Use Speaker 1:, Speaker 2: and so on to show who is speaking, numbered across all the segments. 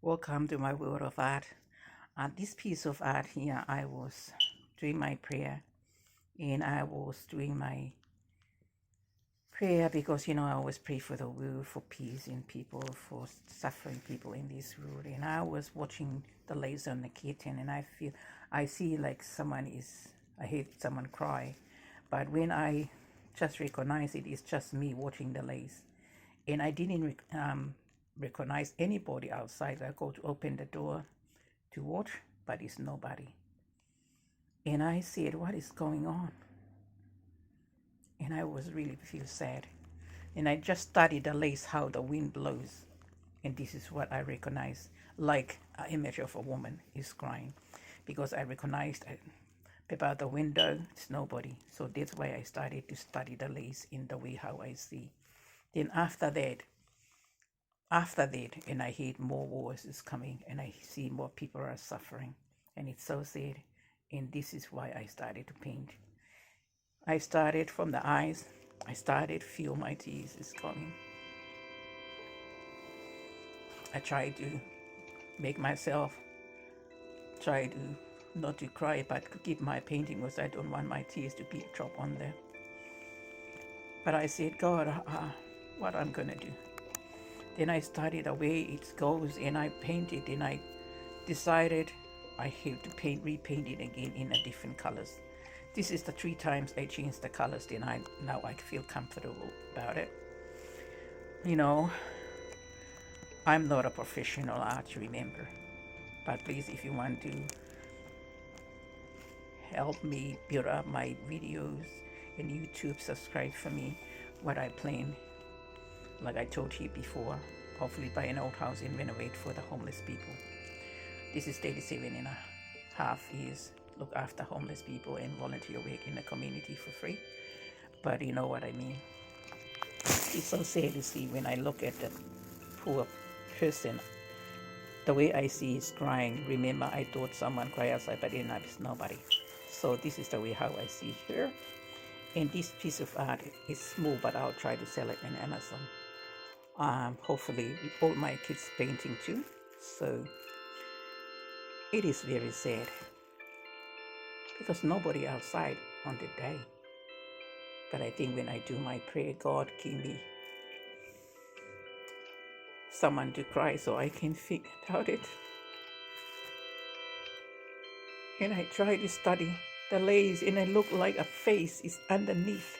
Speaker 1: Welcome to my world of art. This piece of art here, I was doing my prayer and I was doing my prayer because I always pray for the world, for peace in people, for suffering people in this world. And I was watching the laser on the kitten and I see like I hear someone cry. But when I just recognize it's just me watching the lace. And I didn't recognize anybody outside. I go to open the door to watch, but it's nobody. And I said, what is going on? And I was really feel sad. And I just studied the lace, how the wind blows. And this is what I recognize, like an image of a woman is crying. Because I recognized people at the window, it's nobody. So that's why I started to study the lace in the way how I see. Then after that, and I hear more wars is coming and I see more people are suffering. And it's so sad. And this is why I started to paint. I started from the eyes. I started feel my tears is coming. I tried to make myself try to not to cry, but to keep my painting because I don't want my tears to be drop on there. But I said, God, what I'm gonna do? Then I studied the way it goes and I painted and I decided I have to repaint it again in a different colors. This is the 3 times I changed the colors. Then now I feel comfortable about it. I'm not a professional artist, remember. But please, if you want to help me build up my videos and YouTube, subscribe for me. What I plan, like I told you before, hopefully buy an old house and renovate for the homeless people. This is 37 and a half years. Look after homeless people and volunteer work in the community for free. But you know what I mean. It's so sad to see when I look at the poor person. The way I see is crying. Remember, I thought someone cried outside, but then it's nobody. So this is the way how I see here. And this piece of art is small, but I'll try to sell it in Amazon. Hopefully, all my kids painting too. So it is very sad because nobody outside on the day. But I think when I do my prayer, God give me someone to cry so I can figure out it. And I try to study the lace and it look like a face is underneath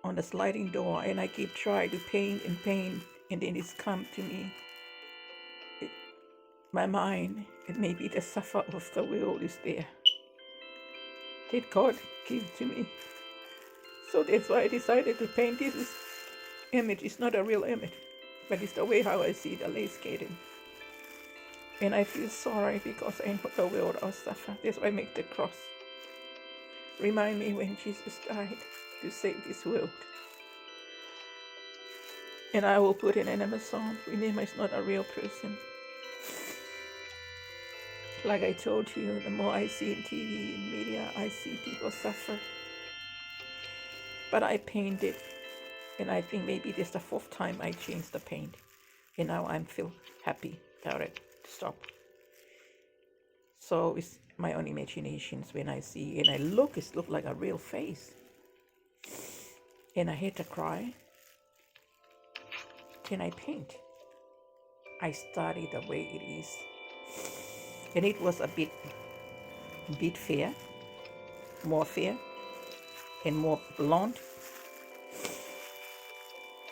Speaker 1: on the sliding door, and I keep trying to paint and then it's come to me. My mind, and maybe the suffer of the world is there that God give to me. So that's why I decided to paint this image. It's not a real image, but it's the way how I see the lace skating. And I feel sorry because I know the world will suffer. That's why I make the cross. Remind me when Jesus died to save this world. And I will put it in Amazon. Remember, it's not a real person. Like I told you, the more I see in TV and media, I see people suffer. But I paint it, and I think maybe this is the 4th time I changed the paint. And now I feel happy about it to stop. So it's my own imaginations when I see, and it looks like a real face. And I had to cry. Then I paint. I study the way it is. And it was a bit fair, more fair, and more blonde.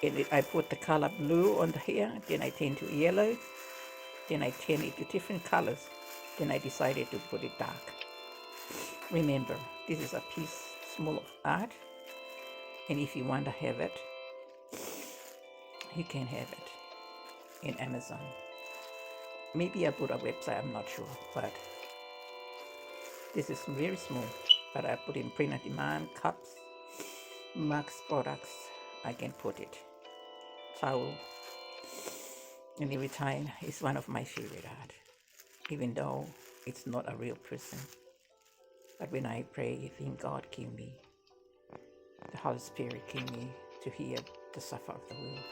Speaker 1: And I put the color blue on the hair, then I turned to yellow, then I turned it to different colors, then I decided to put it dark. Remember, this is a piece small of art, and if you want to have it, you can have it in Amazon. Maybe I put a website, I'm not sure, but this is very small. But I put in print on demand, cups, mugs, products, I can put it. Towel. And every time it's one of my favorite art, even though it's not a real person. But when I pray, I think God give me, the Holy Spirit give me to hear the suffer of the world.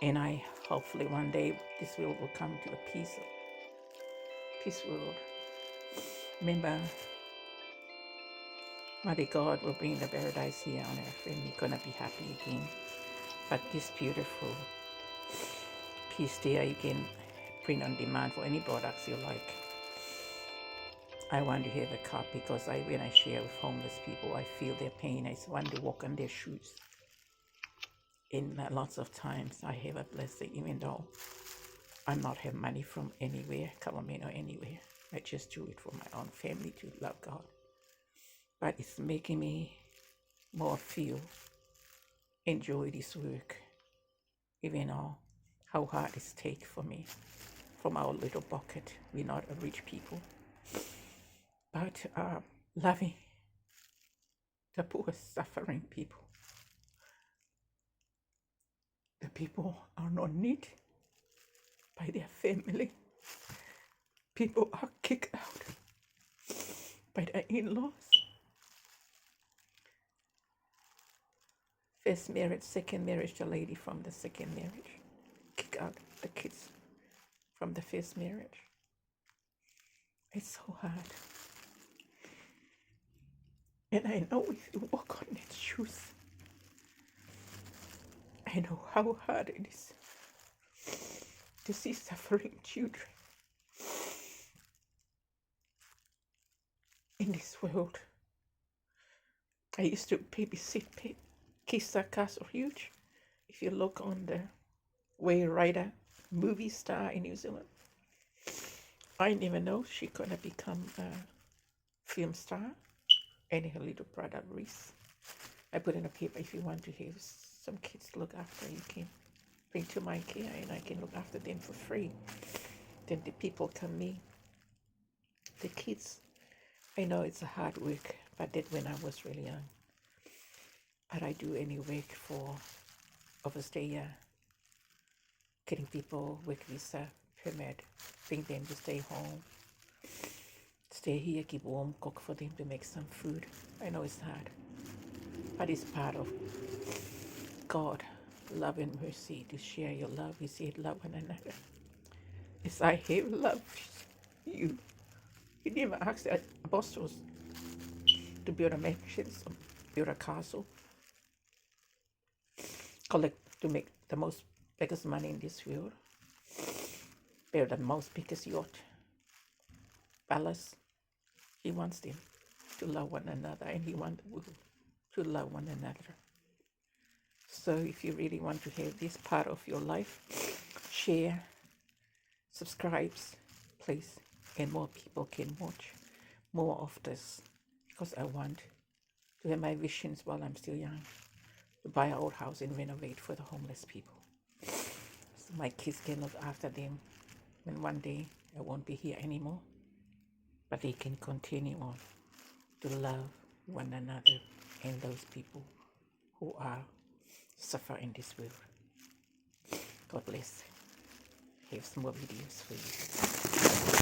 Speaker 1: And I hopefully one day this world will come to a peace world. Remember, Mighty God will bring the paradise here on earth and we're gonna be happy again. But this beautiful piece there you can print on demand for any products you like. I want to have a cup because when I share with homeless people, I feel their pain. I want to walk on their shoes. And lots of times I have a blessing, even though I not have money from anywhere, government or anywhere. I just do it for my own family to love God. But it's making me more enjoy this work, even though how hard it's take for me from our little bucket. We're not a rich people, but loving the poor, suffering people. The people are not needed by their family. People are kicked out by their in-laws. First marriage, second marriage, the lady from the second marriage kick out the kids from the first marriage. It's so hard. And I know if you walk on its shoes, I know how hard it is to see suffering children in this world. I used to babysit kids at Castle Huge. If you look on the Way Rider movie star in New Zealand, I never know she's gonna become a film star. And her little brother Reese. I put in a paper, if you want to have some kids to look after, you can bring to my care and I can look after them for free. Then the people can meet the kids. I know it's a hard work, but that when I was really young. But I do any work for overstay, getting people work visa permit, bring them to stay home, stay here, keep warm, cook for them to make some food. I know it's hard, but it's part of God, love and mercy, to share your love. He said, love one another. As I have loved you. He never asked the apostles to build a mansion, build a castle, collect to make the most biggest money in this world, build the most biggest yacht, palace. He wants them to love one another, and he wants the world to love one another. So if you really want to have this part of your life, share, subscribe, please, and more people can watch more of this, because I want to have my visions while I'm still young, to buy an old house and renovate for the homeless people. So my kids can look after them when one day I won't be here anymore, but they can continue on to love one another and those people who are suffer in this world. God bless. Here's some more videos for you.